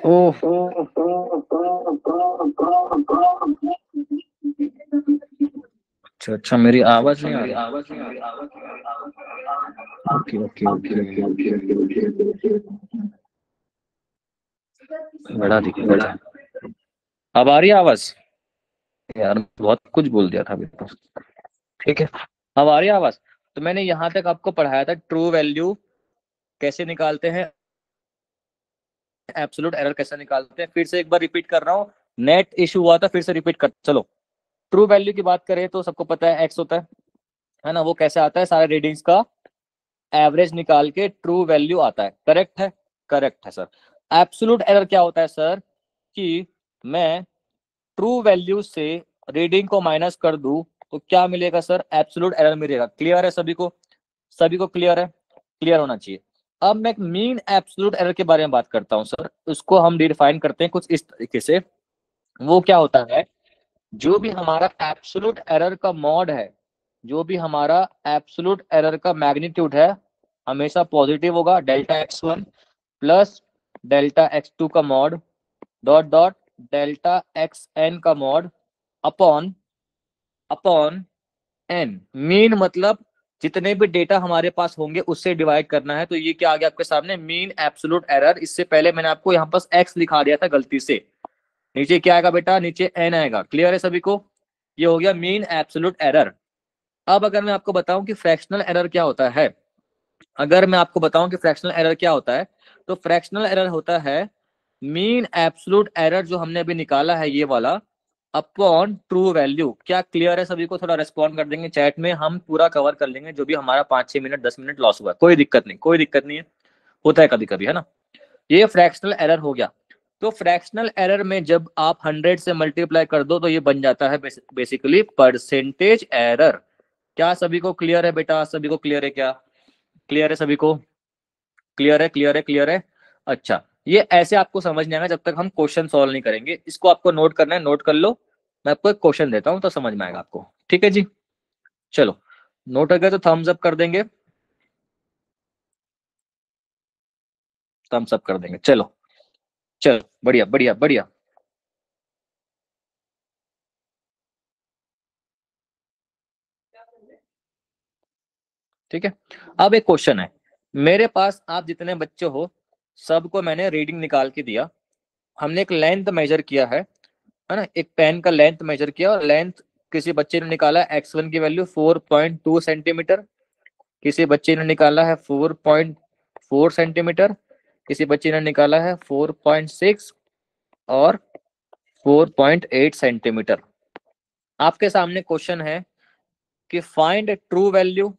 ओह, अच्छा अच्छा, मेरी आवाज नहीं आ रही। Okay okay okay. बड़ा दिक्कत है। अब आ रही है आवाज? यार बहुत कुछ बोल दिया था अभी तो। ठीक है, अब आ रही है आवाज। तो मैंने यहाँ तक आपको पढ़ाया था ट्रू वैल्यू कैसे निकालते हैं, एब्सोल्यूट एरर कैसे निकालते हैं। फिर से एक बार रिपीट कर रहा हूँ, नेट इशू हुआ था, फिर से रिपीट कर। चलो, ट्रू वैल्यू की बात करें तो सबको पता है एक्स होता है ना। वो कैसे आता है, सारे रीडिंग्स का एवरेज निकाल के ट्रू वैल्यू आता है। करेक्ट है? करेक्ट है सर। एब्सोल्यूट एरर क्या होता है सर, कि मैं ट्रू वैल्यू से रीडिंग को माइनस कर दूं तो क्या मिलेगा सर, एब्सोल्यूट एरर मिलेगा। क्लियर है सभी को? सभी को क्लियर है? क्लियर होना चाहिए। अब मैं एक मीन एब्सोल्यूट एरर के बारे में बात करता हूं सर। उसको हम डिफाइन करते हैं कुछ इस तरीके से। वो क्या होता है, जो भी हमारा एब्सोल्यूट एरर का मॉड है, जो भी हमारा एब्सोल्यूट एरर का मैग्नीट्यूड है, हमेशा पॉजिटिव होगा। Delta x1 plus delta x2 का mod dot dot delta xn का mod upon upon n. Mean मतलब जितने भी डेटा हमारे पास होंगे उससे डिवाइड करना है। तो ये क्या आ गया आपके सामने, मीन एब्सोल्यूट एरर। इससे पहले मैंने आपको यहाँ पास x लिखा दिया था गलती से। नीचे क्या आएगा बेटा, नीचे n आएगा। क्लियर है सभी को? ये हो गया मीन एब्सोल्यूट एरर। अब अगर मैं आपको बताऊं कि फ्रैक्शनल एरर क्या होता है, अगर मैं आपको बताऊं कि फ्रैक्शनल एरर क्या होता है, तो फ्रैक्शनल एरर होता है मीन एब्सोल्यूट एरर जो हमने अभी निकाला है ये वाला, अपॉन ट्रू वैल्यू। क्या क्लियर है सभी को? थोड़ा रेस्पॉन्ड कर देंगे चैट में, हम पूरा कवर कर लेंगे जो भी हमारा 5-6 मिनट 10 मिनट लॉस हुआ है। कोई दिक्कत नहीं, कोई दिक्कत नहीं है, होता है कभी कभी, है ना। ये फ्रैक्शनल एरर हो गया। तो फ्रैक्शनल एरर में जब आप 100 से मल्टीप्लाई कर दो तो ये बन जाता है बेसिकली परसेंटेज एरर। क्या सभी को क्लियर है बेटा? सभी को क्लियर है क्या? क्लियर है सभी को? क्लियर है, क्लियर है, क्लियर है। अच्छा, ये ऐसे आपको समझ नहीं आएगा जब तक हम क्वेश्चन सॉल्व नहीं करेंगे। इसको आपको नोट करना है, नोट कर लो। मैं आपको एक क्वेश्चन देता हूं तो समझ में आएगा आपको। ठीक है जी, चलो। नोट हो गया तो थम्स अप कर देंगे, थम्स अप कर देंगे। चलो चलो, बढ़िया बढ़िया बढ़िया। ठीक है, अब एक क्वेश्चन है मेरे पास। आप जितने बच्चे हो सबको मैंने रीडिंग निकाल के दिया। हमने एक लेंथ मेजर किया है ना, एक पेन का लेंथ मेजर किया, और लेंथ किसी बच्चे ने निकाला x1 की वैल्यू 4.2 सेंटीमीटर, किसी बच्चे ने निकाला है 4.4 सेंटीमीटर, किसी बच्चे ने निकाला है 4.6 और 4.8 सेंटीमीटर। आपके सामने क्वेश्चन है कि find true value.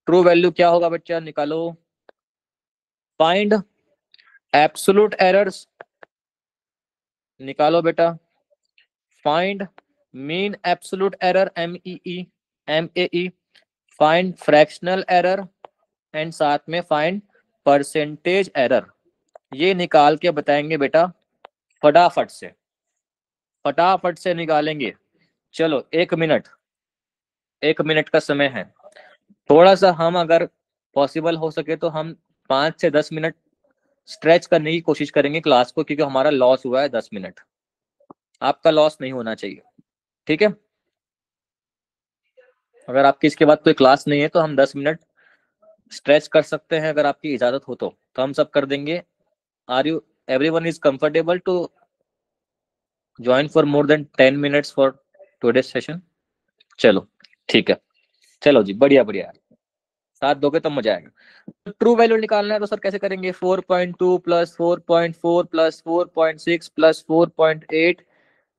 True value क्या होगा बच्चा, निकालो। फाइंड एब्सोल्यूट एरर्स, निकालो बेटा। Find mean absolute error, MEE, find fractional error, and साथ में फाइंड परसेंटेज एरर। ये निकाल के बताएंगे बेटा, फटाफट से, फटाफट से निकालेंगे। चलो 1 मिनट, 1 मिनट का समय है। थोड़ा सा हम अगर पॉसिबल हो सके तो हम 5 से 10 मिनट स्ट्रेच करने की कोशिश करेंगे क्लास को, क्योंकि हमारा लॉस हुआ है 10 मिनट। आपका लॉस नहीं होना चाहिए, ठीक है। अगर आपकी इसके बाद कोई क्लास नहीं है तो हम 10 मिनट स्ट्रेच कर सकते हैं, अगर आपकी इजाजत हो तो हम सब कर देंगे। Are you everyone is comfortable to join for more than 10 minutes for today session? चलो ठीक है, चलो जी, बढ़िया बढ़िया। साथ दोगे तो मजा आएगा। ट्रू वैल्यू निकालना है तो सर कैसे करेंगे, 4.2 plus 4.4 plus 4.6 plus 4.8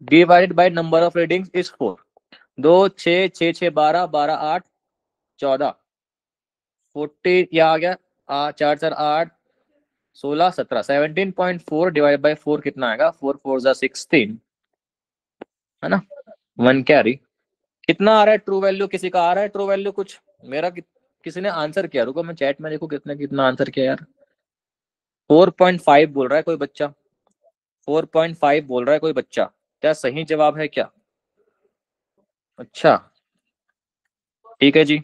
divided by number of readings is 4। 2 6 6 6 12 12 8 14 40, यह आ गया 4 4 8 16 17 17.4 डिवाइड बाय 4 कितना आएगा, 4 4 16, है ना। 1 कैरी। कितना आ रहा है ट्रू वैल्यू, किसी का आ रहा है ट्रू वैल्यू कुछ? मेरा किसी ने आंसर किया, रुको मैं चैट में देखो कितने कितना आंसर किया यार। 4.5 बोल रहा है कोई बच्चा, 4.5 बोल रहा है कोई बच्चा। क्या सही जवाब है क्या? अच्छा, ठीक है जी,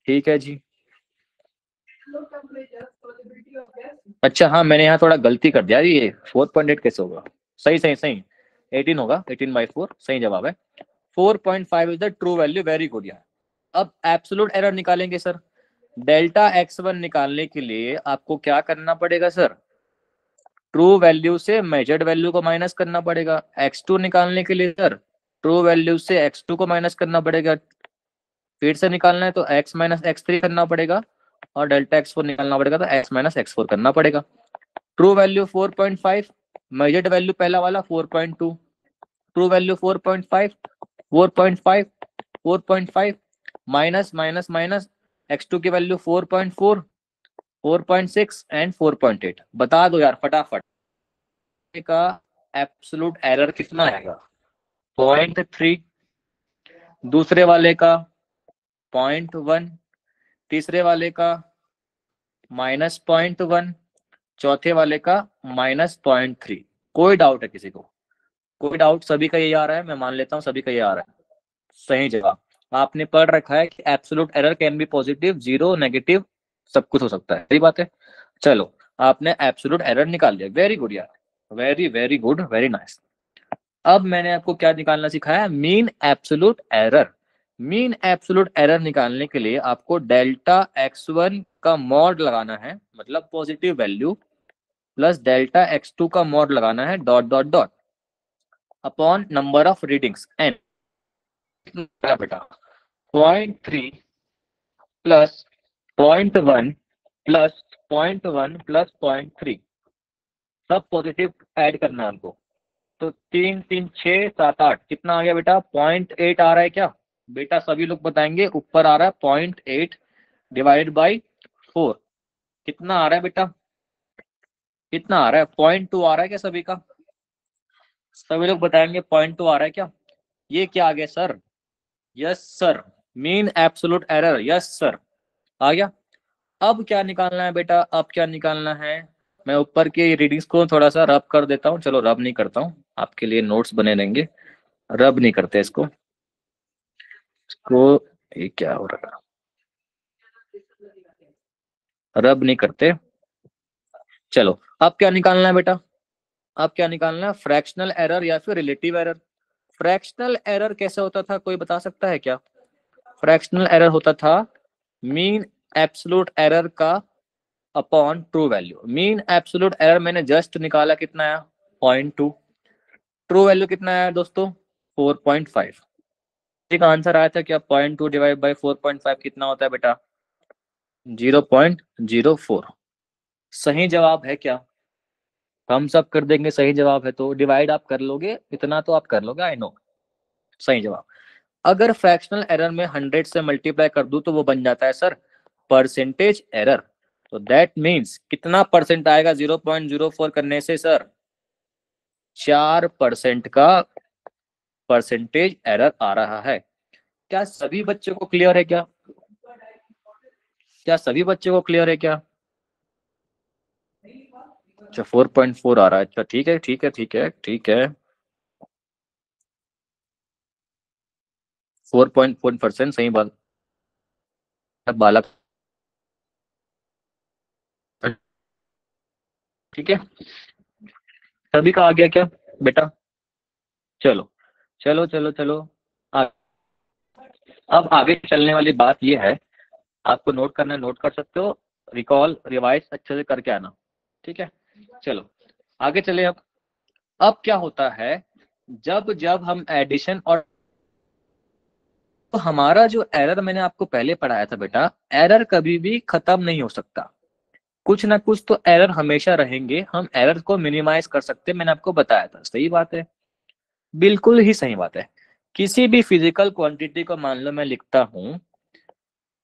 ठीक है जी। अच्छा हाँ, मैंने यहाँ थोड़ा गलती कर दिया, ये 4.8 कैसे होगा? सही सही सही, 18 होगा, 18/4 सही जवाब है। 4.5 is the true value, very good यार। अब एब्सोल्यूट एरर निकालेंगे सर। डेल्टा x1 निकालने के लिए आपको क्या करना पड़ेगा सर? ट्रू वैल्यू से मेजर्ड वैल्यू को माइनस करना पड़ेगा। x2 निकालने के लिए सर ट्रू वैल्यू से x2 को माइनस करना पड़ेगा। फिर से निकालना है तो x माइनस x3 करना पड़ेगा, और डेल्टा x4 निकालना पड़ेगा तो x माइनस x4 करना पड़ेगा। ट्रू वैल्यू 4.5, मेजर्ड वैल्यू पहला वाला 4.2, true value 4.5, 4.5, 4.5, minus minus minus, x2 की वैल्यू 4.4, 4.6 एंड 4.8। बता दो यार फटाफट का एब्सोल्यूट एरर कितना आएगा? 0.3, दूसरे वाले का 0.1, तीसरे वाले का -0.1, चौथे वाले का -0.3। कोई डाउट है किसी को? कोई डाउट? सभी का यही आ रहा है, मैं मान लेता हूँ सभी का ये आ रहा है। सही जवाब। आपने पढ़ रखा है कि absolute error can be positive, zero, negative, सब कुछ हो सकता है, सही बात है। चलो, आपने एब्सोल्यूट एरर निकाल लिया, वेरी गुड यार, very very good, very nice. अब मैंने आपको क्या निकालना सिखाया? Mean absolute error. Mean absolute error निकालने के लिए आपको डेल्टा x1 का मॉड लगाना है, मतलब positive value, plus delta x2 का मॉड लगाना है, dot dot dot, upon number of readings n। बेटा 0.3 प्लस 0.1 प्लस 0.1 प्लस 0.3, सब पॉजिटिव ऐड करना है हमको। तो 3 3 6 7 8, कितना आ गया बेटा? 0.8 आ रहा है क्या? बेटा सभी लोग बताएंगे, ऊपर आ रहा है 0.8 डिवाइड बाई 4। कितना आ रहा है बेटा? कितना आ रहा है? 0.2 आ रहा है क्या सभी का? सभी लोग बताएंगे 0.2 आ रहा है क्या? ये क्या आ गया sir? Yes sir, mean absolute error, yes sir, आ गया। अब क्या निकालना है बेटा? अब क्या निकालना है? मैं ऊपर की रीडिंग्स को थोड़ा सा रब कर देता हूँ। चलो रब नहीं करता हूँ, आपके लिए नोट्स बने रहेंगे। रब नहीं करते इसको, ये क्या हो रहा है? रब नहीं करते। चलो, अब क्या निकालना है बेटा? अब क्या निकालना है? फ्रैक्शनल एरर या फिर रिलेटिव एरर। फ्रैक्शनल एरर कैसे होता था, कोई बता सकता है क्या? फ्रैक्शनल एरर होता था मीन एब्सोल्यूट एरर का upon true value. Mean absolute error मैंने जस्ट निकाला, कितना आया? 0.2। ट्रू वैल्यू कितना आया दोस्तों? 4.5। एक आंसर आया था क्या? 0.2 डिवाइड बाई 4.5 कितना होता है बेटा? 0.04। सही जवाब है क्या? हम सब कर देंगे, सही जवाब है तो डिवाइड आप कर लोगे, इतना तो आप कर लोगे, आई नो। सही जवाब। अगर फ्रैक्शनल एरर में 100 से मल्टीप्लाई कर दूं तो वो बन जाता है सर परसेंटेज एरर। तो दैट मीन्स कितना परसेंट आएगा 0.04 करने से सर? 4% का परसेंटेज एरर आ रहा है। क्या सभी बच्चों को क्लियर है क्या? क्या सभी बच्चों को क्लियर है क्या? अच्छा 4.4 आ रहा है, अच्छा ठीक है ठीक है ठीक है ठीक है। 4.4% सही बात। बालक, ठीक है। सभी का आ गया क्या बेटा? चलो चलो चलो चलो। आ, अब आगे चलने वाली बात यह है, आपको नोट करना है नोट कर सकते हो, रिकॉल रिवाइज अच्छे से करके आना, ठीक है। चलो आगे चले। अब क्या होता है, जब जब हम एडिशन और, तो हमारा जो एरर मैंने आपको पहले पढ़ाया था बेटा, एरर कभी भी खत्म नहीं हो सकता। कुछ ना कुछ तो एरर हमेशा रहेंगे, हम एरर को मिनिमाइज कर सकते हैं, मैंने आपको बताया था, सही बात है, बिल्कुल ही सही बात है। किसी भी फिजिकल क्वांटिटी को मान लो मैं लिखता हूं,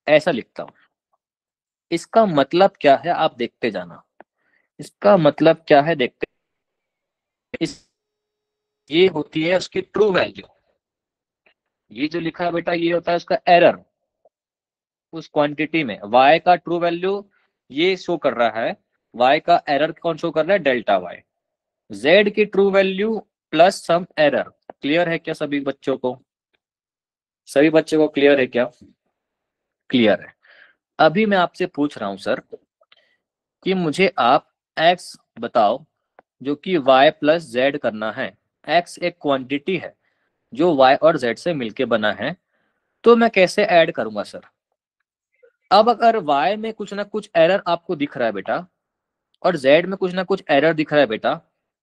ऐसा लिखता हूं, इसका मतलब क्या है आप देखते जाना। इसका मतलब क्या है देखते, इस ये होती है उसकी ट्रू वैल्यू। ये जो लिखा है बेटा ये होता है उसका एरर। उस क्वांटिटी में y का ट्रू वैल्यू ये शो कर रहा है, y का एरर कौन शो कर रहा है? Delta y। z की true value plus some error. Clear है क्या सभी बच्चों को? सभी बच्चों को क्लियर है क्या? क्लियर है। अभी मैं आपसे पूछ रहा हूं सर कि मुझे आप x बताओ जो कि y प्लस जेड करना है। x एक क्वांटिटी है जो y और z से मिलके बना है, तो मैं कैसे ऐड करूंगा सर? अब अगर y में कुछ ना कुछ एरर आपको दिख रहा है बेटा और z में कुछ ना कुछ एरर दिख रहा है बेटा,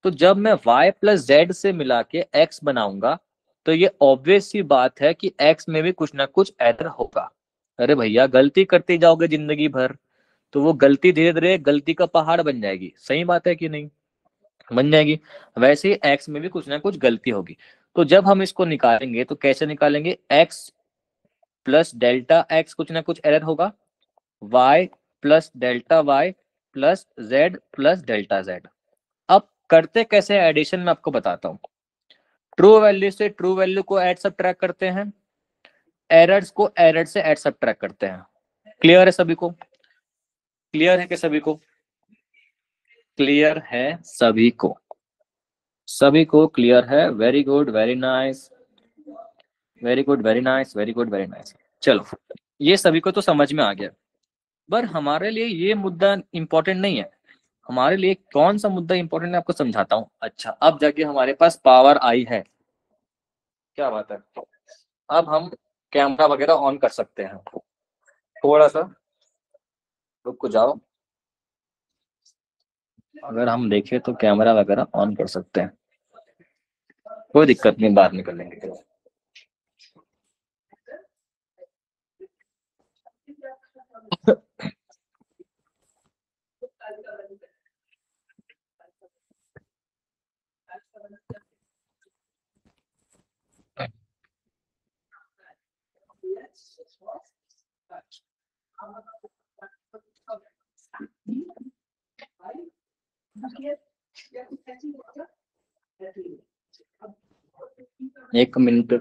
तो जब मैं y प्लस जेड से मिला के x बनाऊंगा तो ये ऑब्वियस सी बात है कि x में भी कुछ ना कुछ एरर होगा। अरे भैया गलती करते जाओगे जिंदगी भर तो वो गलती धीरे धीरे गलती का पहाड़ बन जाएगी। सही बात है कि नहीं? बन जाएगी। वैसे ही x में भी कुछ ना कुछ गलती होगी। तो जब हम इसको निकालेंगे तो कैसे निकालेंगे? x प्लस डेल्टा x कुछ ना कुछ एरर होगा, y plus delta y plus z plus delta z। अब करते कैसे एडिशन में आपको बताता हूँ। ट्रू वैल्यू से ट्रू वैल्यू को ऐड सब्ट्रैक्ट करते हैं, एरर्स को एरर से ऐड सब्ट्रैक्ट करते हैं। क्लियर है सभी को? क्लियर है कि सभी को? क्लियर है सभी को? सभी को क्लियर है? Very good, very nice, very good, very nice, very good, very nice. चलो, ये सभी को तो समझ में आ गया। पर हमारे लिए ये मुद्दा इंपॉर्टेंट नहीं है। हमारे लिए कौन सा मुद्दा इंपॉर्टेंट है आपको समझाता हूँ। अच्छा, अब जाके हमारे पास पावर आई है, क्या बात है। अब हम कैमरा वगैरह ऑन कर सकते हैं। थोड़ा सा रुक को जाओ, अगर हम देखें तो कैमरा वगैरह ऑन कर सकते हैं, कोई दिक्कत नहीं, बाहर निकल लेंगे। एक मिनट।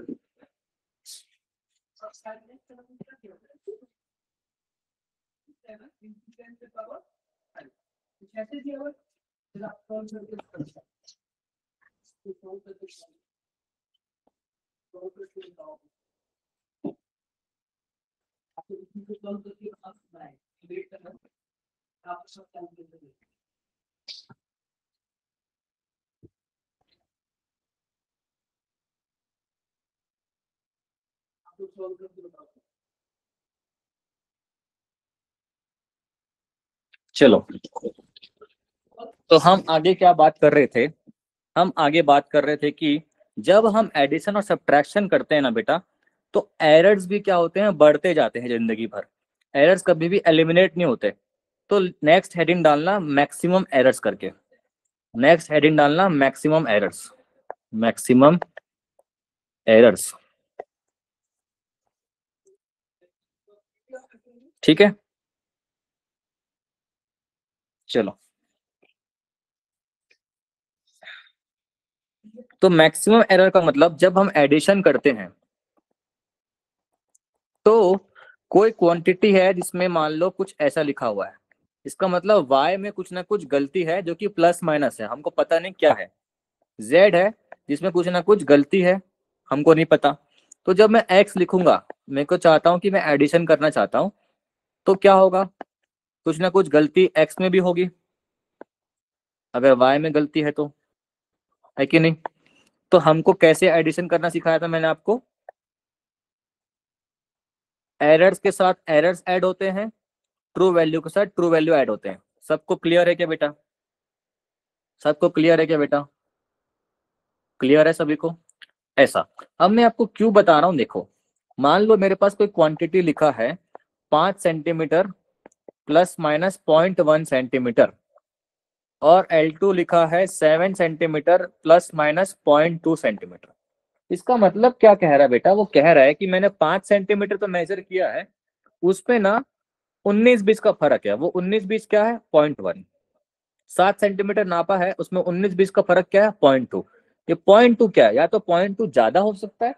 चलो, तो हम आगे क्या बात कर रहे थे? हम आगे बात कर रहे थे कि जब हम एडिशन और सब्ट्रैक्शन करते हैं ना बेटा, तो एरर्स भी क्या होते हैं? बढ़ते जाते हैं जिंदगी भर। एरर्स कभी भी एलिमिनेट नहीं होते। तो नेक्स्ट हेडिंग डालना मैक्सिमम एरर्स करके। नेक्स्ट हेडिंग डालना मैक्सिमम एरर्स, मैक्सिमम एरर्स। ठीक है, चलो। तो मैक्सिमम एरर का मतलब जब हम एडिशन करते हैं तो कोई क्वांटिटी है जिसमें मान लो कुछ ऐसा लिखा हुआ है, इसका मतलब y में कुछ ना कुछ गलती है जो कि प्लस माइनस है, हमको पता नहीं क्या है। z है जिसमें कुछ ना कुछ गलती है, हमको नहीं पता। तो जब मैं x लिखूंगा, मेरे को चाहता हूं कि मैं एडिशन करना चाहता हूं, तो क्या होगा? कुछ ना कुछ गलती x में भी होगी अगर y में गलती है तो, है कि नहीं? तो हमको कैसे एडिशन करना सिखाया था मैंने आपको? एरर्स के साथ एरर्स ऐड होते हैं, ट्रू वैल्यू के साथ ट्रू वैल्यू ऐड होते हैं। सबको क्लियर है क्या बेटा? सबको क्लियर है क्या बेटा? क्लियर है सभी को? ऐसा। अब मैं आपको क्यों बता रहा हूँ, देखो। मान लो मेरे पास कोई क्वांटिटी लिखा है 5 सेंटीमीटर प्लस माइनस 0.1 सेंटीमीटर, और L2 लिखा है 7 सेंटीमीटर प्लस माइनस 0.2 सेंटीमीटर। इसका मतलब क्या कह रहा है बेटा? वो कह रहा है कि मैंने 5 सेंटीमीटर तो मेजर किया है, उस पे ना 19-20 का फर्क है। वो 19-20 क्या है? 0.1। 7 सेंटीमीटर नापा है, उसमें 19-20 का फर्क क्या है? 0.2। ये 0.2 क्या है? या तो 0.2 ज्यादा हो सकता है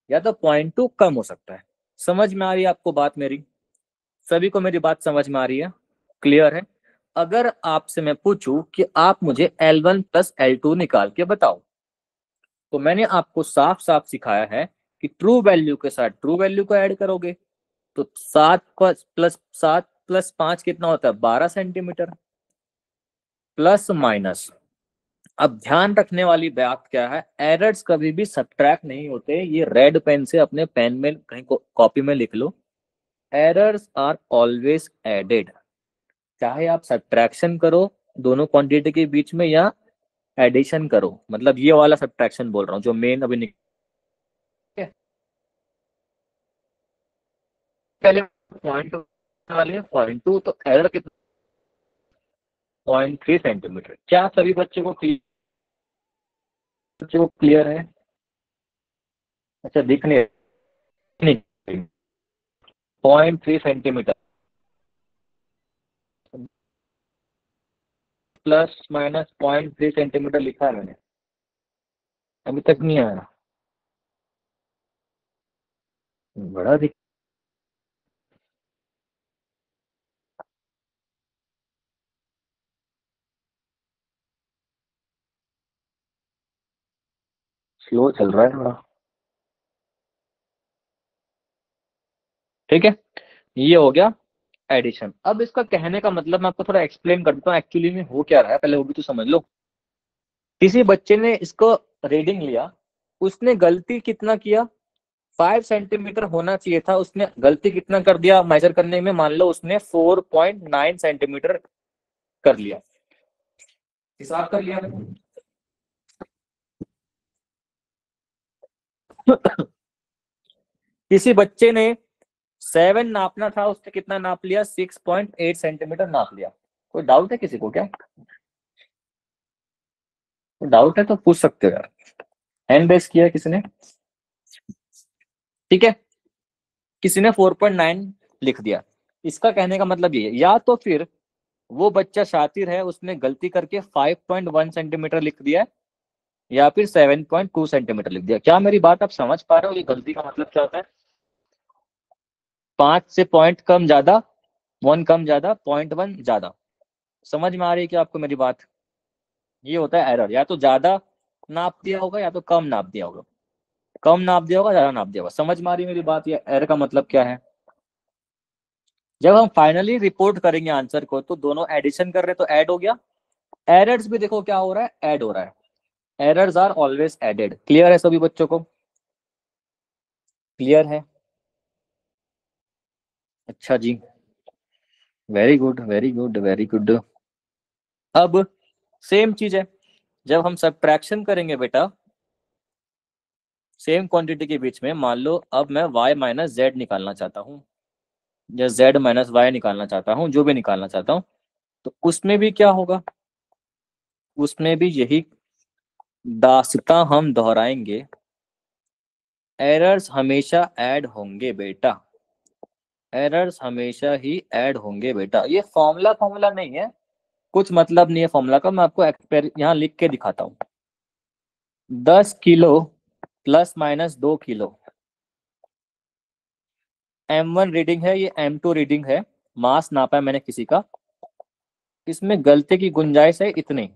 या तो 0.2 कम हो सकता है। समझ में आ रही है आपको बात मेरी? सभी को मेरी बात समझ में आ रही है? क्लियर है? अगर आपसे मैं पूछूं कि आप मुझे L1 प्लस L2 निकाल के बताओ, तो मैंने आपको साफ साफ सिखाया है कि ट्रू वैल्यू के साथ ट्रू वैल्यू को ऐड करोगे तो 7 प्लस 5 कितना होता है? 12 सेंटीमीटर। Plus minus. अब ध्यान रखने वाली बात क्या है, एरर्स कभी भी सब्ट्रैक्ट नहीं होते। ये रेड पेन से अपने पेन में कहीं कॉपी में लिख लो, एरर्स आर ऑलवेज एडेड। चाहे आप सब्ट्रैक्शन करो दोनों क्वांटिटी के बीच में या एडिशन करो, मतलब ये वाला सब्ट्रैक्शन बोल रहा हूँ जो मेन अभी पहले पॉइंट वाले पॉइंट टू, तो एरर कितना, 0.3 सेंटीमीटर। क्या सभी बच्चों को क्लियर है? अच्छा, दिखने नहीं, 0.3 सेंटीमीटर प्लस माइनस 0.3 सेंटीमीटर लिखा है मैंने, अभी तक नहीं आया। बड़ा दिख स्लो चल रहा है बड़ा। ठीक है, ये हो गया एडिशन। अब इसका कहने का मतलब मैं आपको थोड़ा एक्सप्लेन कर देता हूँ एक्चुअली में हो क्या रहा है, पहले वो भी तो समझ लो। किसी बच्चे ने इसको रीडिंग लिया, उसने गलती कितना किया, 5 सेंटीमीटर होना चाहिए था, उसने गलती कितना कर दिया मेजर करने में, मान लो उसने 4.9 सेंटीमीटर कर लिया, हिसाब कर लिया। किसी बच्चे ने 7 नापना था, उसने कितना नाप लिया, 6.8 सेंटीमीटर नाप लिया। कोई डाउट है किसी को क्या? कोई डाउट है तो पूछ सकते हो यार, हैंड रेस किया है किसी ने? ठीक है, किसी ने 4.9 लिख दिया। इसका कहने का मतलब ये है, या तो फिर वो बच्चा शातिर है, उसने गलती करके 5.1 सेंटीमीटर लिख दिया, या फिर 7.2 सेंटीमीटर लिख दिया। क्या मेरी बात आप समझ पा रहे हो? ये गलती का मतलब क्या होता है? 5 से पॉइंट कम ज्यादा, 1 कम ज्यादा, 0.1 ज्यादा। समझ में आ रही है क्या आपको मेरी बात? ये होता है एरर, या तो ज्यादा नाप दिया होगा या तो कम नाप दिया होगा, कम नाप दिया होगा, ज्यादा नाप दिया होगा। समझ में आ रही है मेरी बात? ये एरर का मतलब क्या है? जब हम फाइनली रिपोर्ट करेंगे आंसर को, तो दोनों एडिशन कर रहे तो ऐड हो गया, एरर्स भी देखो क्या हो रहा है, ऐड हो रहा है। Errors are always added. Clear है सभी बच्चों को? क्लियर है? अच्छा जी, very good very good very good. अब सेम चीज है, जब हम सब्ट्रैक्शन करेंगे बेटा सेम क्वांटिटी के बीच में, मान लो अब मैं y माइनस जेड निकालना चाहता हूँ, या z माइनस वाई निकालना चाहता हूँ, जो भी निकालना चाहता हूँ, तो उसमें भी क्या होगा, उसमें भी यही दास्तां हम दोहराएंगे। एरर्स हमेशा ऐड होंगे बेटा, एरर्स हमेशा ही ऐड होंगे बेटा। ये फॉर्मूला फॉर्मूला नहीं है, कुछ मतलब नहीं है फॉर्मूला का। मैं आपको यहाँ लिख के दिखाता हूँ। 10 kilo plus minus 2 kilo, M1 reading है, ये M2 रीडिंग है, मास नापा है मैंने किसी का, इसमें गलती की गुंजाइश है इतनी।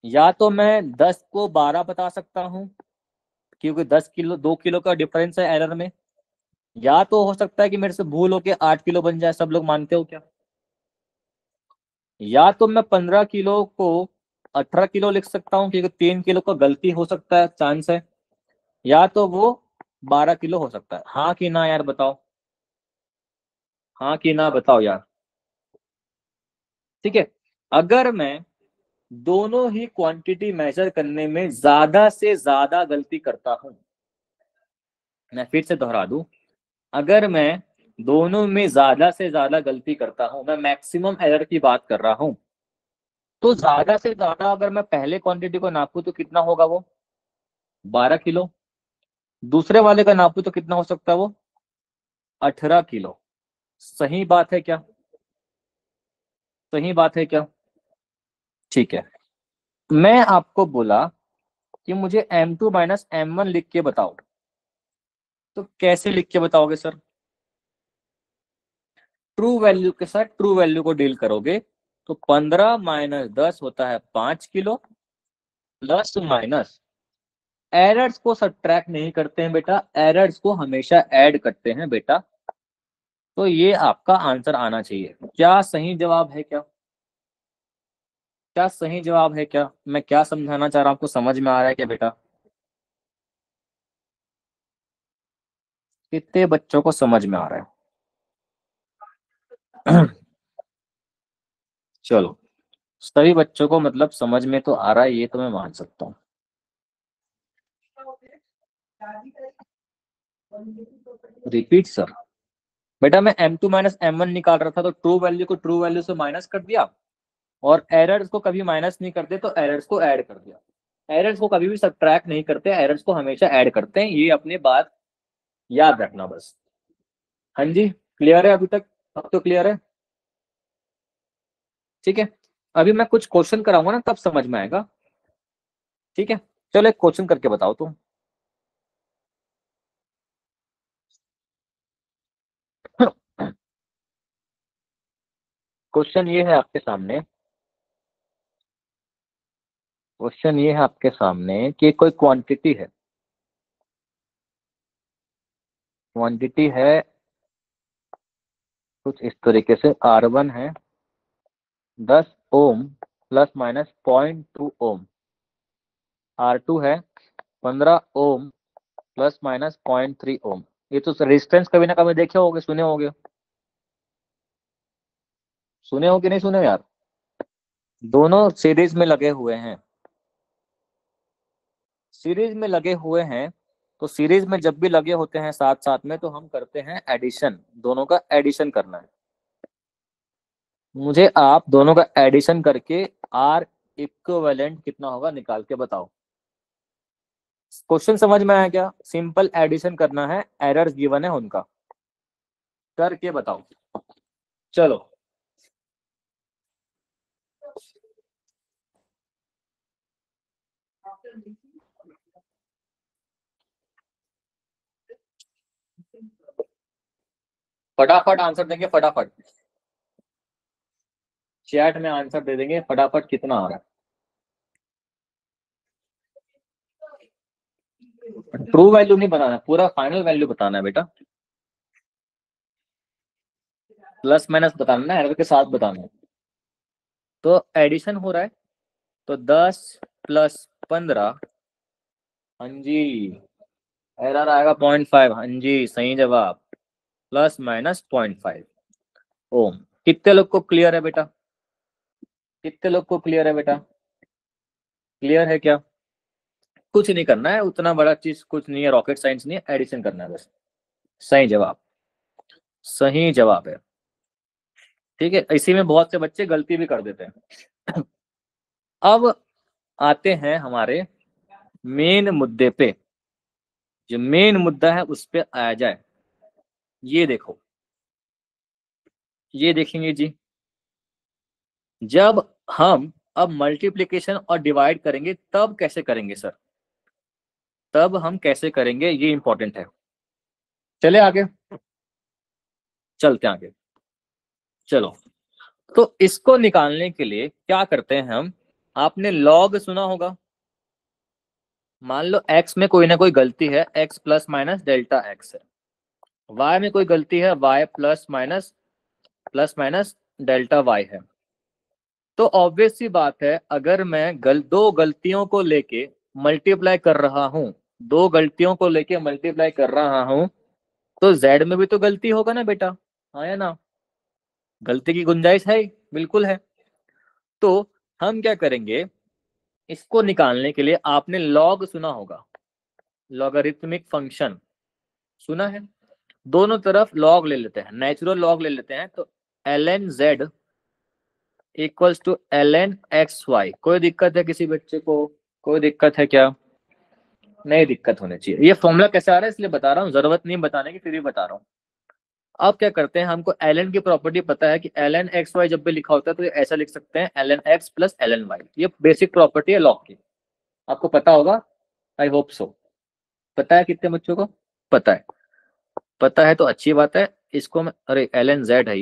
या तो मैं 10 को 12 बता सकता हूँ, क्योंकि 10 किलो 2 किलो का डिफरेंस है एरर में। या तो हो सकता है कि मेरे से भूल हो के 8 किलो बन जाए, सब लोग मानते हो क्या? या तो मैं 15 किलो को 18 किलो लिख सकता हूँ, क्योंकि 3 किलो का गलती हो सकता है, चांस है। या तो वो 12 किलो हो सकता है। हाँ कि ना यार बताओ, हाँ कि ना बताओ यार। ठीक है, अगर मैं दोनों ही क्वांटिटी मेजर करने में ज्यादा से ज्यादा गलती करता हूं, मैं फिर से दोहरा दूं, अगर मैं दोनों में ज्यादा से ज्यादा गलती करता हूं, मैं मैक्सिमम एरर की बात कर रहा हूं, तो ज्यादा से ज्यादा अगर मैं पहले क्वांटिटी को नापू तो कितना होगा वो, 12 किलो। दूसरे वाले का नापू तो कितना हो सकता है वो, 18 किलो। सही बात है क्या? सही बात है क्या? ठीक है, मैं आपको बोला कि मुझे M2 माइनस M1 लिख के बताओ, तो कैसे लिख के बताओगे सर? ट्रू वैल्यू के साथ ट्रू वैल्यू को डील करोगे, तो 15 माइनस 10 होता है 5 किलो, प्लस माइनस। एरर्स को सब्ट्रैक्ट नहीं करते हैं बेटा, एरर्स को हमेशा ऐड करते हैं बेटा। तो ये आपका आंसर आना चाहिए। क्या सही जवाब है क्या? क्या सही जवाब है? क्या मैं क्या समझाना चाह रहा हूँ आपको समझ में आ रहा है क्या बेटा? कितने बच्चों को समझ में आ रहा है? चलो, सभी बच्चों को मतलब समझ में तो आ रहा है, ये तो मैं मान सकता हूँ। Repeat sir? बेटा मैं M2 माइनस M1 निकाल रहा था, तो ट्रू वैल्यू को ट्रू वैल्यू से माइनस कर दिया, और एरर्स को कभी माइनस नहीं करते, तो एरर्स को ऐड कर दिया। एरर्स को कभी भी सब्ट्रैक्ट नहीं करते, एरर्स को हमेशा ऐड करते हैं, ये अपनी बात याद रखना बस। हाँ जी, क्लियर है अभी तक? अब तो क्लियर है? ठीक है, अभी मैं कुछ क्वेश्चन कराऊंगा ना, तब समझ में आएगा। ठीक है, चलो एक क्वेश्चन करके बताओ तुम। क्वेश्चन ये है आपके सामने, क्वेश्चन ये है आपके सामने कि कोई क्वांटिटी है, क्वांटिटी है कुछ इस तरीके से, R1 है 10 ओम प्लस माइनस 0.2 ओम, R2 है 15 ओम प्लस माइनस 0.3 ओम। ये तो रेजिस्टेंस कभी ना कभी देखे होगे, सुने होगे, सुने हो कि नहीं सुने हो यार? दोनों सीरीज में लगे हुए हैं, सीरीज में लगे हुए हैं, तो सीरीज में जब भी लगे होते हैं साथ साथ में, तो हम करते हैं एडिशन, दोनों का एडिशन करना है। मुझे आप दोनों का एडिशन करके आर इक्विवेलेंट कितना होगा निकाल के बताओ। क्वेश्चन समझ में आया क्या? सिंपल एडिशन करना है, एरर्स गिवन है उनका, करके बताओ। चलो, फटाफट आंसर देंगे, फटाफट चैट में आंसर दे देंगे, फटाफट कितना आ रहा है। ट्रू वैल्यू नहीं बताना, पूरा फाइनल वैल्यू बताना है बेटा, प्लस माइनस बताना है, एरर के साथ बताना है। तो एडिशन हो रहा है, तो 10 + 15, हाँ जी, एरर आएगा 0.5, हाँ जी सही जवाब, प्लस माइनस 0.5 ओम। कितने लोग को क्लियर है बेटा? कितने लोग को क्लियर है बेटा? क्लियर है क्या? कुछ नहीं करना है, उतना बड़ा चीज कुछ नहीं है, रॉकेट साइंस नहीं है, एडिशन करना है बस। सही जवाब, सही जवाब है। ठीक है, इसी में बहुत से बच्चे गलती भी कर देते हैं। अब आते हैं हमारे मेन मुद्दे पे, जो मेन मुद्दा है उस पे आया जाए। ये देखो, ये देखेंगे जी, जब हम अब मल्टीप्लिकेशन और डिवाइड करेंगे तब कैसे करेंगे सर, तब हम कैसे करेंगे, ये इंपॉर्टेंट है। चले आगे, चलते हैं आगे। चलो, तो इसको निकालने के लिए क्या करते हैं हम, आपने लॉग सुना होगा। मान लो x में कोई ना कोई गलती है, x plus minus delta x है, y में कोई गलती है, y plus minus delta y है। तो ऑब्वियस सी बात है, अगर मैं दो गलतियों को लेके मल्टीप्लाई कर रहा हूं, दो गलतियों को लेके मल्टीप्लाई कर रहा हूं, तो z में भी तो गलती होगा ना बेटा, हाँ या ना? गलती की गुंजाइश है, बिल्कुल है। तो हम क्या करेंगे, इसको निकालने के लिए आपने लॉग सुना होगा, लॉगरिथमिक फंक्शन सुना है। दोनों तरफ लॉग ले लेते हैं, नेचुरल लॉग ले लेते हैं, तो ln z equals to ln xy। कोई दिक्कत है किसी बच्चे को? कोई दिक्कत है क्या? नहीं दिक्कत होनी चाहिए। ये फॉर्मूला कैसे आ रहा है इसलिए बता रहा हूँ, जरूरत नहीं बताने की, फिर भी बता रहा हूँ। अब क्या करते हैं, हमको ln की प्रॉपर्टी पता है कि ln xy जब भी लिखा होता है तो ये ऐसा लिख सकते हैं, ln x plus ln y। ये बेसिक प्रॉपर्टी है लॉग की, आपको पता होगा, आई होप सो। पता है कितने बच्चों को पता है? पता है तो अच्छी बात है। इसको मैं, अरे ln z है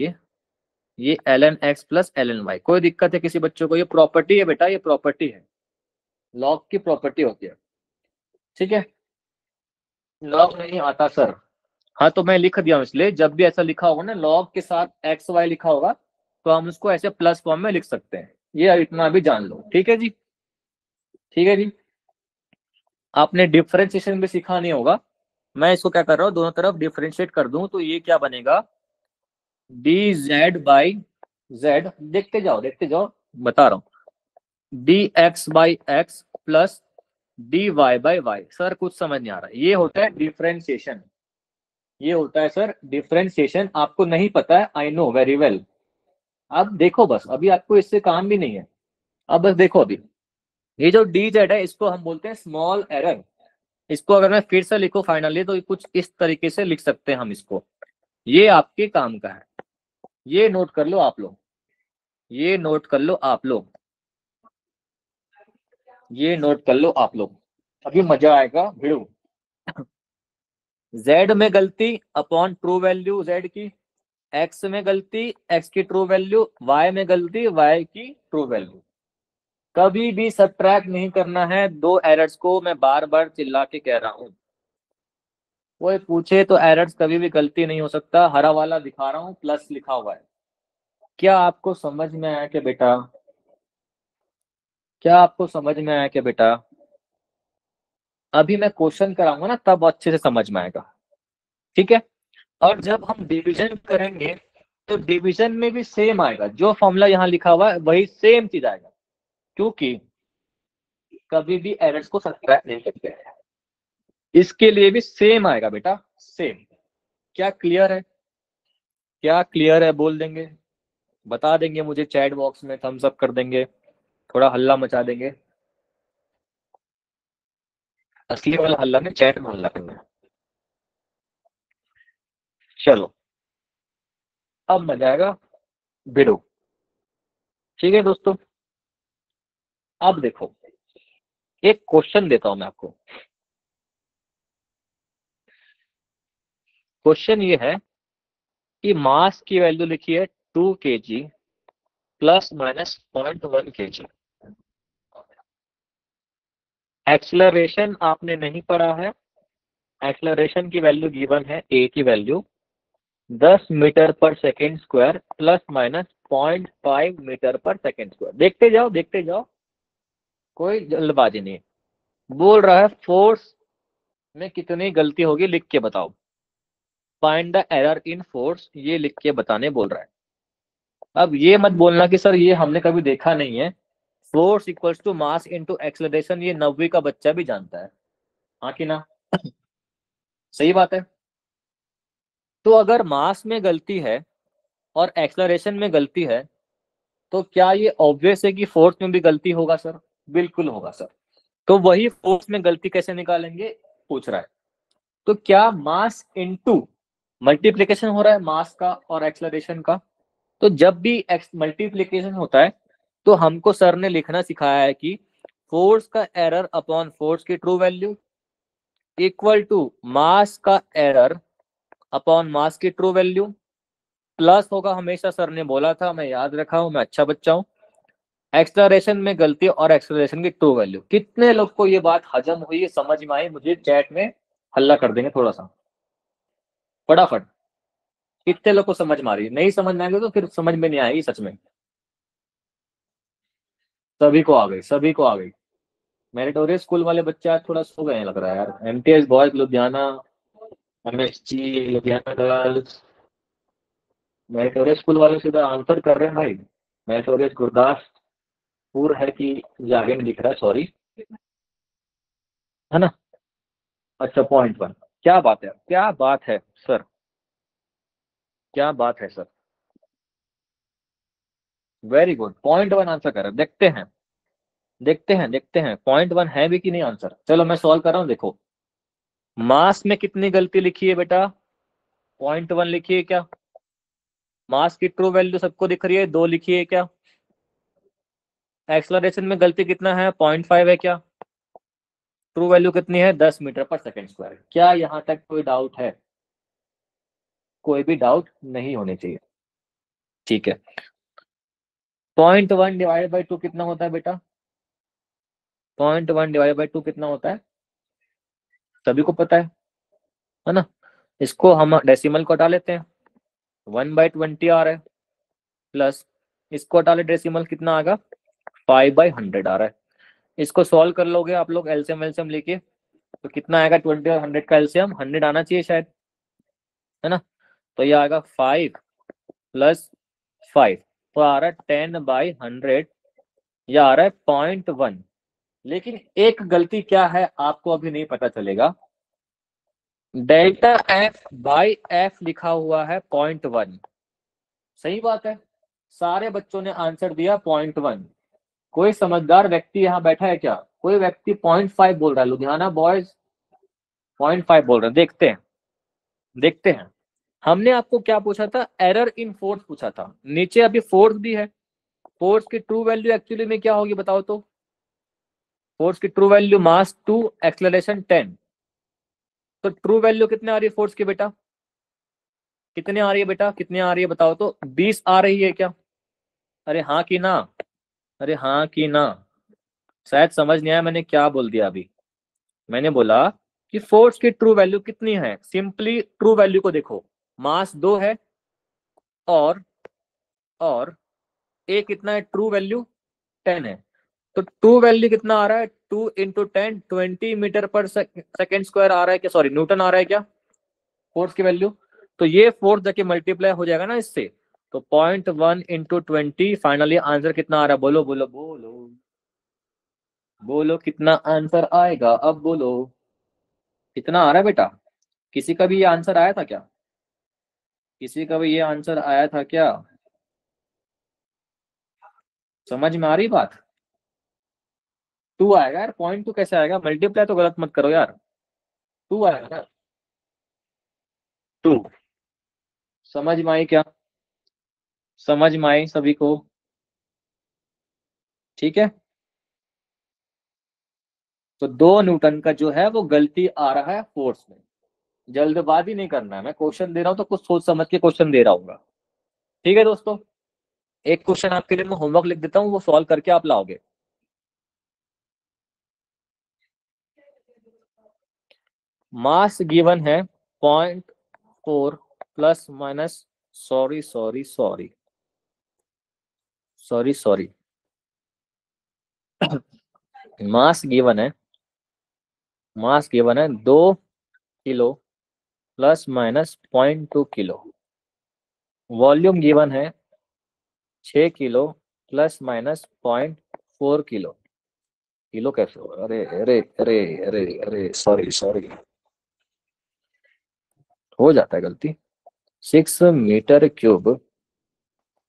ये ln x plus ln y। कोई दिक्कत है किसी बच्चों को? ये प्रॉपर्टी है बेटा, ये प्रॉपर्टी है, लॉग की प्रॉपर्टी होती है। ठीक है, लॉग नहीं आता सर? हाँ तो मैं लिख दिया हूं, इसलिए जब भी ऐसा लिखा होगा ना, लॉग के साथ एक्स वाई लिखा होगा, तो हम उसको ऐसे प्लस फॉर्म में लिख सकते हैं। ये इतना भी जान लो, ठीक है जी, ठीक है जी। आपने डिफरेंशिएशन भी सीखा नहीं होगा, मैं इसको क्या कर रहा हूँ, दोनों तरफ डिफरेंशिएट कर दूं तो ये क्या बनेगा, डी जेड बाई जेड, देखते जाओ, बता रहा हूँ, d x by x plus d y by y. Sir कुछ समझ नहीं आ रहा, ये होता है डिफरेंशिएशन, ये होता है सर डिफरेंशिएशन। आपको नहीं पता है, आई नो वेरी वेल। अब देखो बस, अभी आपको इससे काम भी नहीं है, अब बस देखो अभी, ये जो डी जेड है इसको हम बोलते हैं स्मॉल एरर। इसको अगर मैं फिर से लिखूं फाइनली तो कुछ इस तरीके से लिख सकते हैं हम इसको, ये आपके काम का है, ये नोट कर लो आप लोग, ये नोट कर लो आप लोग, ये नोट कर लो आप लोग, अभी मजा आएगा भिड़ो। जेड में गलती अपॉन ट्रू वैल्यू जेड की, एक्स में गलती एक्स की ट्रू वैल्यू, वाई में गलती वाई की ट्रू वैल्यू। कभी भी सब्ट्रैक्ट नहीं करना है दो एरर्स को, मैं बार बार चिल्ला के कह रहा हूं। कोई पूछे तो एरर्स कभी भी गलती नहीं हो सकता, हरा वाला दिखा रहा हूं प्लस लिखा हुआ है। क्या आपको समझ में आया कि बेटा, क्या आपको समझ में आया कि बेटा, अभी मैं क्वेश्चन कराऊंगा ना तब अच्छे से समझ में आएगा, ठीक है। और जब हम डिवीजन करेंगे तो डिवीजन में भी सेम आएगा, जो फॉर्मूला यहाँ लिखा हुआ है वही सेम चीज आएगा, क्योंकि कभी भी एरर्स को सब्ट्रैक्ट नहीं करते हैं। इसके लिए भी सेम आएगा बेटा, सेम। क्या क्लियर है, क्या क्लियर है, बोल देंगे, बता देंगे मुझे चैट बॉक्स में, थम्स अप कर देंगे, थोड़ा हल्ला मचा देंगे। असली वाला हल्ला नहीं, चैट में हल्ला करना है। चलो अब मजा आएगा भिड़ो, ठीक है दोस्तों। अब देखो एक क्वेश्चन देता हूं मैं आपको, क्वेश्चन ये है कि मास की वैल्यू लिखी है 2 kg plus minus 0.1 kg। Acceleration आपने नहीं पढ़ा है, एक्सलरेशन की वैल्यू गिवन है, ए की वैल्यू 10 मीटर पर second square plus minus 0.5 metre पर सेकेंड स्क्वायर। देखते जाओ देखते जाओ, कोई जल्दबाजी नहीं। बोल रहा है फोर्स में कितनी गलती होगी लिख के बताओ, find the error in force, ये लिख के बताने बोल रहा है। अब ये मत बोलना कि सर ये हमने कभी देखा नहीं है, force equals to mass into acceleration, ये 9वीं का बच्चा भी जानता है, हाँ कि ना, सही बात है। तो अगर मास में गलती है और एक्सेलरेशन में गलती है तो क्या ये ऑब्वियस है कि फोर्स में भी गलती होगा सर, बिल्कुल होगा सर। तो वही फोर्स में गलती कैसे निकालेंगे पूछ रहा है। तो क्या मास इनटू मल्टीप्लिकेशन हो रहा है मास का और एक्सेलरेशन का, तो जब भी मल्टीप्लिकेशन होता है तो हमको सर ने लिखना सिखाया है कि फोर्स का एरर अपॉन फोर्स की true value equal to mass का एरर अपॉन मास की ट्रू वैल्यू, प्लस होगा हमेशा, सर ने बोला था, मैं याद रखा हूं, मैं अच्छा बच्चा हूं, एक्सलरेशन में गलती और एक्सलरेशन की ट्रू वैल्यू। कितने लोग को ये बात हजम हुई, समझ में आई, मुझे चैट में हल्ला कर देंगे थोड़ा सा फटाफट। कितने लोग को समझ में आ रही है, नहीं समझ में आएगी तो फिर समझ में नहीं आएगी सच में। सभी को आ गई, सभी को आ गई। मेरिटोरियस स्कूल वाले बच्चे आज थोड़ा सो गए हैं लग रहा है यार, MTS boys Ludhiana, MSG Ludhiana girls, meritorious school वाले सीधा आंसर कर रहे हैं भाई। मेरिटोरियस गुरदासपुर है कि जागे में दिख रहा है, सॉरी, है ना। अच्छा 0.1, क्या बात है, क्या बात है सर, क्या बात है सर, वेरी गुड, 0.1 आंसर कर रहे हैं। देखते हैं देखते हैं 0.1 है भी कि नहीं आंसर। चलो मैं सॉल्व कर रहा हूँ, देखो मास में कितनी गलती लिखी है बेटा, 0.1 लिखी है क्या, मास की ट्रू वैल्यू सबको दिख रही है 2 लिखी है क्या, एक्सलरेशन में गलती कितना है 0.5 है क्या, ट्रू वैल्यू कितनी है 10 मीटर पर सेकेंड स्क्वायर। क्या यहाँ तक कोई डाउट है, कोई भी डाउट नहीं होने चाहिए, ठीक है। 0.1 डिवाइड बाई 2 कितना होता है बेटा, 0.1 डिवाइड बाई 2 कितना होता है, सभी को पता है ना। इसको हम डेसिमल को हटा लेते हैं, 1/20 आ रहा है प्लस इसको हटा ले डेसिमल, कितना आएगा 5/100 आ रहा है। इसको सॉल्व कर लोगे आप लोग एलसीएम एलसीएम लेके, तो कितना आएगा 20 और 100 का एलसीएम 100 आना चाहिए शायद, है ना। तो ये आएगा 5 + 5, तो आ रहा है 10/100, ये आ रहा है 0.1। लेकिन एक गलती क्या है आपको अभी नहीं पता चलेगा, डेल्टा एफ बाई एफ लिखा हुआ है 0.1। सही बात है, सारे बच्चों ने आंसर दिया 0.1। कोई समझदार व्यक्ति यहाँ बैठा है क्या? कोई व्यक्ति 0.5 बोल रहा है, लुधियाना बॉयज 0.5 बोल रहे हैं। देखते हैं, देखते हैं। हमने आपको क्या पूछा था, एरर इन फोर्स पूछा था, नीचे अभी फोर्स भी है। फोर्स की ट्रू वैल्यू एक्चुअली में क्या होगी बताओ तो? फोर्स की ट्रू वैल्यू मास 2 एक्सेलरेशन 10, तो ट्रू वैल्यू कितने आ रही है फोर्स की बेटा? कितने आ रही है बेटा, कितने आ रही है बताओ तो? 20 आ रही है क्या? अरे हाँ कि ना, अरे हाँ कि ना। शायद समझ नहीं आया मैंने क्या बोल दिया अभी। मैंने बोला कि फोर्स की ट्रू वैल्यू कितनी है, सिंपली ट्रू वैल्यू को देखो, मास 2 है और ए कितना है, ट्रू वैल्यू 10 है, तो ट्रू वैल्यू कितना आ रहा है, 2 × 10 20 मीटर पर सेकेंड स्क्वायर आ रहा है क्या, सॉरी न्यूटन आ रहा है क्या फोर्स की वैल्यू। तो ये फोर्स जाके मल्टीप्लाई हो जाएगा ना इससे, तो 0.1 × 20, फाइनली आंसर कितना आ रहा है, बोलो बोलो बोलो बोलो, कितना आंसर आएगा अब बोलो, कितना आ रहा है बेटा? किसी का भी ये आंसर आया था क्या? किसी का भी ये आंसर आया था क्या? समझ में आ रही बात? 2 आएगा यार, 0.2 कैसे आएगा, मल्टीप्लाई तो गलत मत करो यार, 2 आएगा ना, 2। समझ में आई क्या? समझ में आई सभी को? ठीक है, तो 2 न्यूटन का जो है वो गलती आ रहा है फोर्स में। जल्दबाजी नहीं करना है, मैं क्वेश्चन दे रहा हूं तो कुछ सोच समझ के क्वेश्चन दे रहा हूँ। ठीक है दोस्तों, एक क्वेश्चन आपके लिए मैं होमवर्क लिख देता हूँ, वो सॉल्व करके आप लाओगे। मास गिवन है 0.4 plus minus, sorry sorry sorry sorry sorry mass given है, मास गिवन है 2 kilo plus minus 0.2 kilo. Volume given है 6 kilo plus minus 0.4 kilo. Kilo कैसे होगा, अरे अरे अरे अरे अरे सॉरी सॉरी, हो जाता है गलती। 6 metre cube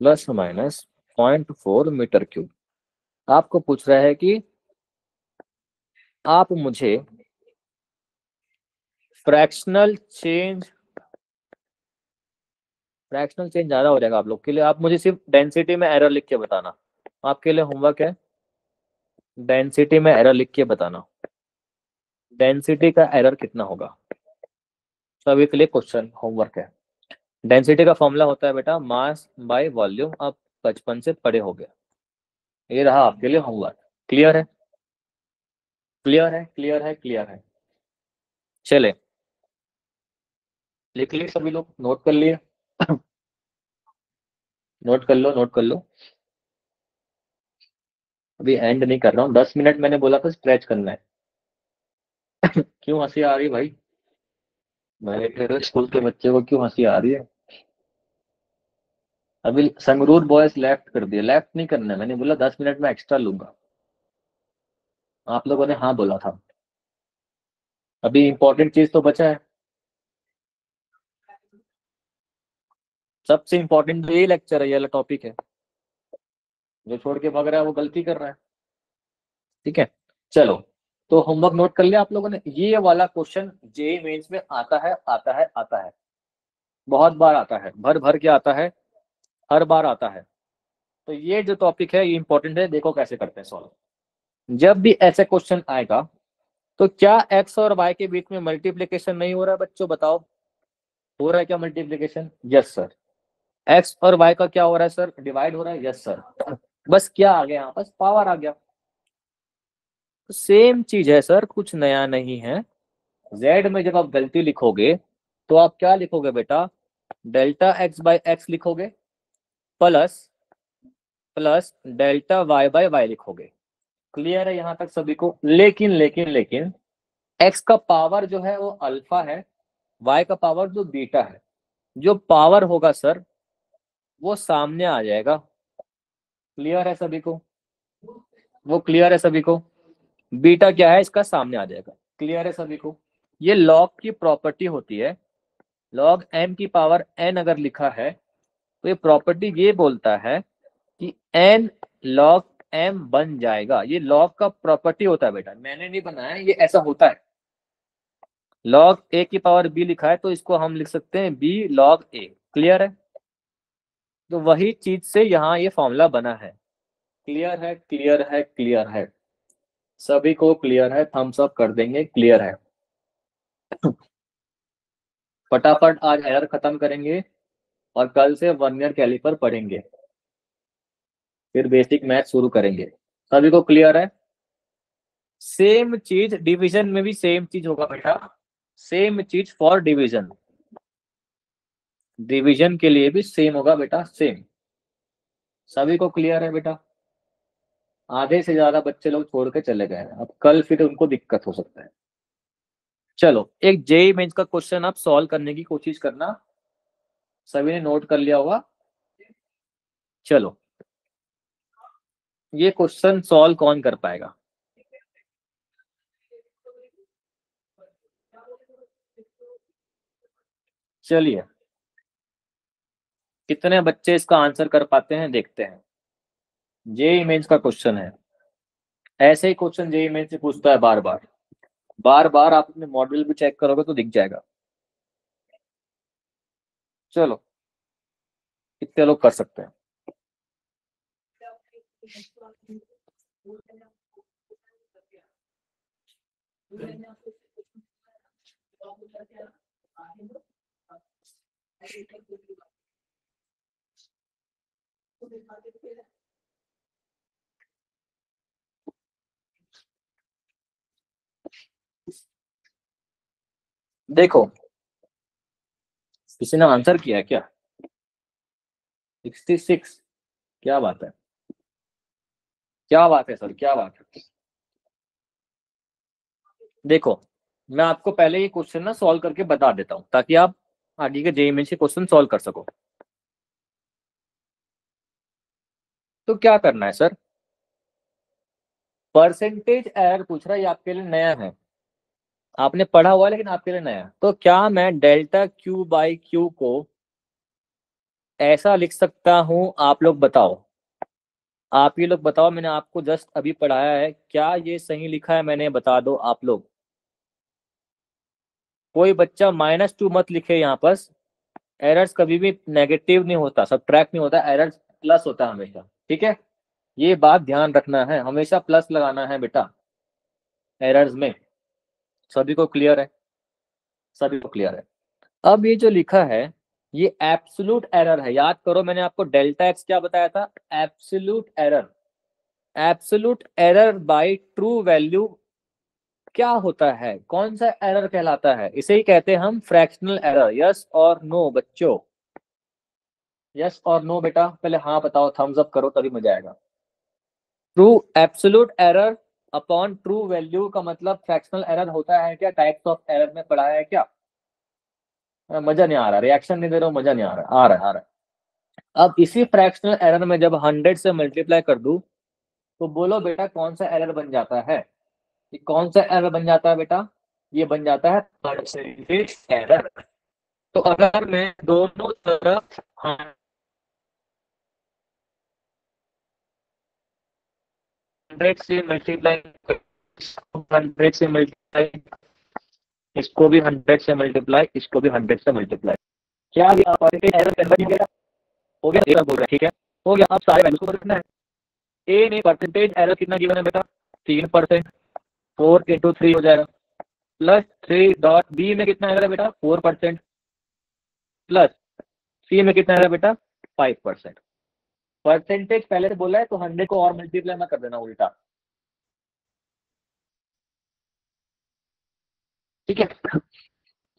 plus minus 0.4 metre cube. आपको पूछ रहा है कि आप मुझे फ्रैक्शनल चेंज, फ्रैक्शनल चेंज ज्यादा हो जाएगा आप लोग के लिए, आप मुझे सिर्फ डेंसिटी में एरर लिख के बताना। आपके लिए होमवर्क है, डेंसिटी में एरर लिख के बताना, डेंसिटी का एरर कितना होगा। सभी के लिए क्वेश्चन होमवर्क है। डेंसिटी का फॉर्मूला होता है बेटा मास बाय वॉल्यूम, आप बचपन से पढ़े हो गए। ये रहा आपके लिए होमवर्क। क्लियर है, क्लियर है, क्लियर है, क्लियर है। चले, लिख लिए सभी लोग, नोट कर लिए? नोट कर लो, नोट कर लो। अभी एंड नहीं कर रहा हूँ, 10 मिनट मैंने बोला था स्ट्रेच करना है। क्यों हंसी आ रही भाई? मेरे तेरे स्कूल के बच्चे को क्यों हंसी आ रही है? अभी संगरूर बॉयज लेफ्ट कर दिया, लेफ्ट नहीं करना है, मैंने बोला 10 मिनट में एक्स्ट्रा लूंगा। आप लोगों ने हाँ बोला था। अभी इंपॉर्टेंट चीज तो बचा है, सबसे इंपॉर्टेंट ये लेक्चर है, ये टॉपिक है। जो छोड़ के भाग रहा है वो गलती कर रहा है। ठीक है, चलो, तो होमवर्क नोट कर लिया आप लोगों ने। ये वाला क्वेश्चन जेईई मेंस में आता है, आता है, आता है, बहुत बार आता है, भर भर के आता है, हर बार आता है। तो ये जो टॉपिक है ये इंपॉर्टेंट है, देखो कैसे करते हैं सॉल्व। जब भी ऐसे क्वेश्चन आएगा तो क्या एक्स और वाई के बीच में मल्टीप्लीकेशन नहीं हो रहा है बच्चों, बताओ हो रहा है क्या मल्टीप्लीकेशन? Yes sir. एक्स और वाई का क्या हो रहा है सर, डिवाइड हो रहा है, यस सर। बस क्या आ गया यहाँ, बस पावर आ गया। तो सेम चीज है सर, कुछ नया नहीं है। जेड में जब आप गलती लिखोगे तो आप क्या लिखोगे बेटा, डेल्टा एक्स बाई एक्स लिखोगे, plus plus delta y by y लिखोगे। क्लियर है यहाँ तक सभी को? लेकिन लेकिन लेकिन एक्स का पावर जो है वो अल्फा है, वाई का पावर जो बीटा है, जो पावर होगा सर वो सामने आ जाएगा। क्लियर है सभी को? वो क्लियर है सभी को? बीटा क्या है इसका सामने आ जाएगा। क्लियर है सभी को? ये लॉग की प्रॉपर्टी होती है। लॉग एम की पावर एन अगर लिखा है तो ये प्रॉपर्टी ये बोलता है कि एन लॉग एम बन जाएगा। ये लॉग का प्रॉपर्टी होता है बेटा, मैंने नहीं बनाया, ये ऐसा होता है। लॉग ए की पावर बी लिखा है तो इसको हम लिख सकते हैं बी लॉग ए। क्लियर है? तो वही चीज से यहाँ ये फॉर्मूला बना है। क्लियर है? क्लियर है? क्लियर है? सभी को क्लियर है? थम्स अप कर देंगे। क्लियर है? फटाफट आज एरर खत्म करेंगे और कल से वर्नियर कैलिपर पढ़ेंगे, फिर बेसिक मैथ शुरू करेंगे। सभी को क्लियर है? सेम चीज डिवीजन में भी सेम चीज होगा बेटा, सेम चीज फॉर डिवीजन। डिवीजन के लिए भी सेम होगा बेटा, सेम। सभी को क्लियर है बेटा? आधे से ज्यादा बच्चे लोग छोड़ के चले गए हैं, अब कल फिर उनको दिक्कत हो सकता है। चलो एक जेई मेंस का क्वेश्चन आप सॉल्व करने की कोशिश करना, सभी ने नोट कर लिया होगा। चलो ये क्वेश्चन सॉल्व कौन कर पाएगा? चलिए कितने बच्चे इसका आंसर कर पाते हैं देखते हैं। जेई मेंस का क्वेश्चन है, ऐसे ही क्वेश्चन जेई मेंस से पूछता है बार बार। बार बार आप अपने मॉडल भी चेक करोगे तो दिख जाएगा। चलो कितने लोग कर सकते हैं? देखो किसी ने आंसर किया है क्या? 66। क्या बात है, क्या बात है सर, क्या बात है। देखो मैं आपको पहले ये क्वेश्चन ना सॉल्व करके बता देता हूं ताकि आप आगे के जेई मेंस के क्वेश्चन सॉल्व कर सको। तो क्या करना है सर, परसेंटेज एरर पूछ रहा है, ये आपके लिए नया है, आपने पढ़ा हुआ है लेकिन आपके लिए नया है। तो क्या मैं डेल्टा क्यू बाई क्यू को ऐसा लिख सकता हूं? आप लोग बताओ, आप ही लोग बताओ, मैंने आपको जस्ट अभी पढ़ाया है, क्या ये सही लिखा है? मैंने बता दो आप लोग। कोई बच्चा -2 मत लिखे यहाँ पर। एरर्स कभी भी नेगेटिव नहीं होता, सबट्रैक्ट नहीं होता, एरर्स प्लस होता है हमेशा। ठीक है, ये बात ध्यान रखना है, हमेशा प्लस लगाना है बेटा एरर्स में। सभी को क्लियर है? सभी को क्लियर है? अब ये जो लिखा है ये एब्सोल्यूट एरर है। याद करो मैंने आपको डेल्टा एक्स क्या बताया था? Absolute error. Absolute error by true value क्या होता है? कौन सा एरर कहलाता है? इसे ही कहते हैं हम फ्रैक्शनल एरर। यस और नो बच्चों? यस और नो बेटा? पहले हाँ बताओ, थम्स अप करो तभी मजा आएगा। True absolute error upon true value का मतलब फ्रैक्शनल एरर होता है क्या? टाइप्स ऑफ एरर में पढ़ा है क्या? मजा नहीं आ रहा, रिएक्शन नहीं दे रहा हूं, मजा नहीं आ रहा, आ रहा है, आ रहा है। अब इसी फ्रैक्शनल एरर में जब 100 से मल्टीप्लाई कर दूं तो बोलो बेटा कौन सा एरर बन जाता है? ये कौन सा एरर बन जाता है बेटा? ये बन जाता है परसेंटेज एरर। तो अगर मैं दोनों तरफ 100 से मल्टीप्लाई, 100 से मल्टीप्लाई, इसको भी 100 से मल्टीप्लाई, इसको भी 100 से मल्टीप्लाई, क्या ये परसेंटेज एरर कन्वर्ट हो गया? हो गया, ये बोल रहा है ठीक है, हो गया। अब सारे वैल्यू को रखना है। ए में परसेंटेज एरर कितना गिवन है बेटा? 3%। 4 × 3 हो जाएगा, प्लस 3 डॉट बी में कितना एरर है बेटा? 4%, प्लस सी में कितना एरर है बेटा? 5%। परसेंटेज पहले से बोला है तो 100 को और मल्टीप्लाई मत कर देना उल्टा। ठीक है,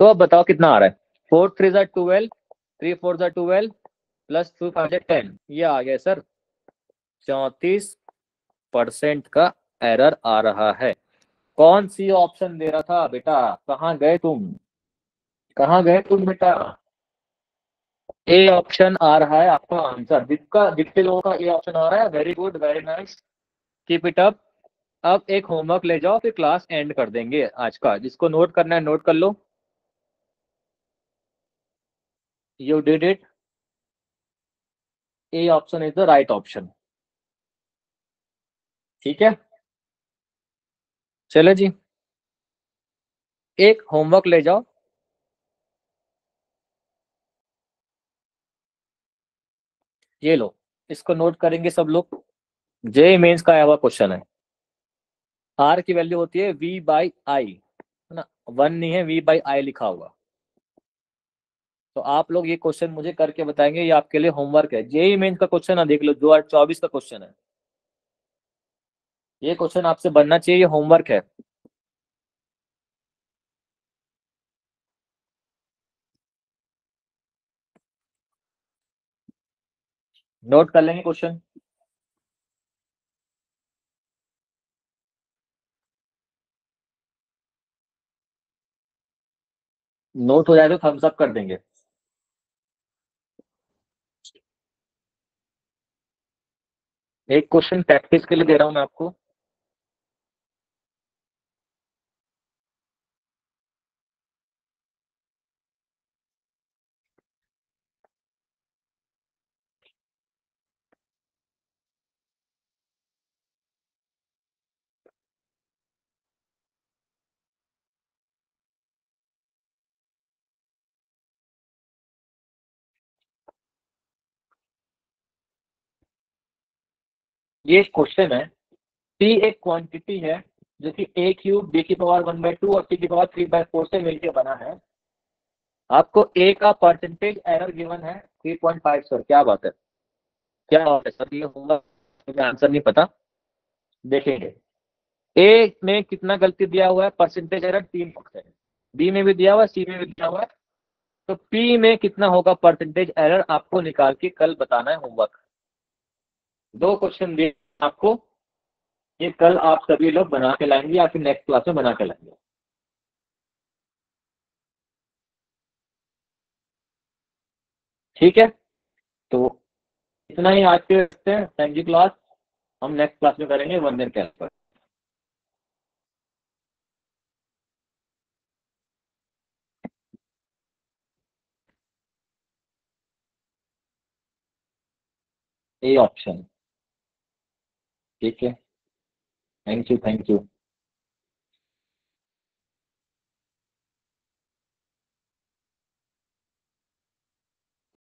तो अब बताओ कितना आ रहा है? 4 3 12, 3 4 12, प्लस 2 5 10, ये आ गया सर। 34% का एरर आ रहा है। कौन सी ऑप्शन दे रहा था बेटा? कहाँ गए तुम? कहाँ गए तुम बेटा? ए ऑप्शन आ रहा है आपका आंसर। जितने लोगों का ए ऑप्शन आ रहा है, very good, very nice, keep it up. अब एक होमवर्क ले जाओ, फिर क्लास एंड कर देंगे आज का। जिसको नोट करना है नोट कर लो। You did it. A option is the right option. ठीक है, चलो जी, एक होमवर्क ले जाओ। ये लो, इसको नोट करेंगे सब लोग। जे मेंस का आया हुआ क्वेश्चन है। आर की वैल्यू होती है वी बाई आई, है ना? 1 नहीं है, वी बाई आई लिखा हुआ। तो आप लोग ये क्वेश्चन मुझे करके बताएंगे, ये आपके लिए होमवर्क है। जेई मेंस का क्वेश्चन है, देख लो, 2024 का क्वेश्चन है। ये क्वेश्चन आपसे बनना चाहिए, ये होमवर्क है। नोट कर लेंगे क्वेश्चन। नोट हो जाए तो थम्स अप कर देंगे। एक क्वेश्चन प्रैक्टिस के लिए दे रहा हूं मैं आपको। ये क्वेश्चन है, सी एक क्वांटिटी है जो कि ए क्यूब बी की पावर 1/2 और सी की पावर 3/4 से मिलकर बना है। आपको ए का परसेंटेज एरर गिवन है 3.5 सर। क्या बात है, क्या बात है सर, ये होगा। मुझे आंसर नहीं पता, देखेंगे। ए में कितना गलती दिया हुआ है, परसेंटेज एरर 3%। बी में भी दिया हुआ है, सी में भी दिया हुआ है। तो पी में कितना होगा परसेंटेज एरर, आपको निकाल के कल बताना है होमवर्क। दो क्वेश्चन दिए आपको, ये कल आप सभी लोग बना के लाएंगे या फिर नेक्स्ट क्लास में बना के लाएंगे। ठीक है, तो इतना ही आज के रखते हैं। Thank you class. हम नेक्स्ट क्लास में करेंगे वंदन कैंप पर। A option. ठीक है, थैंक यू, थैंक यू।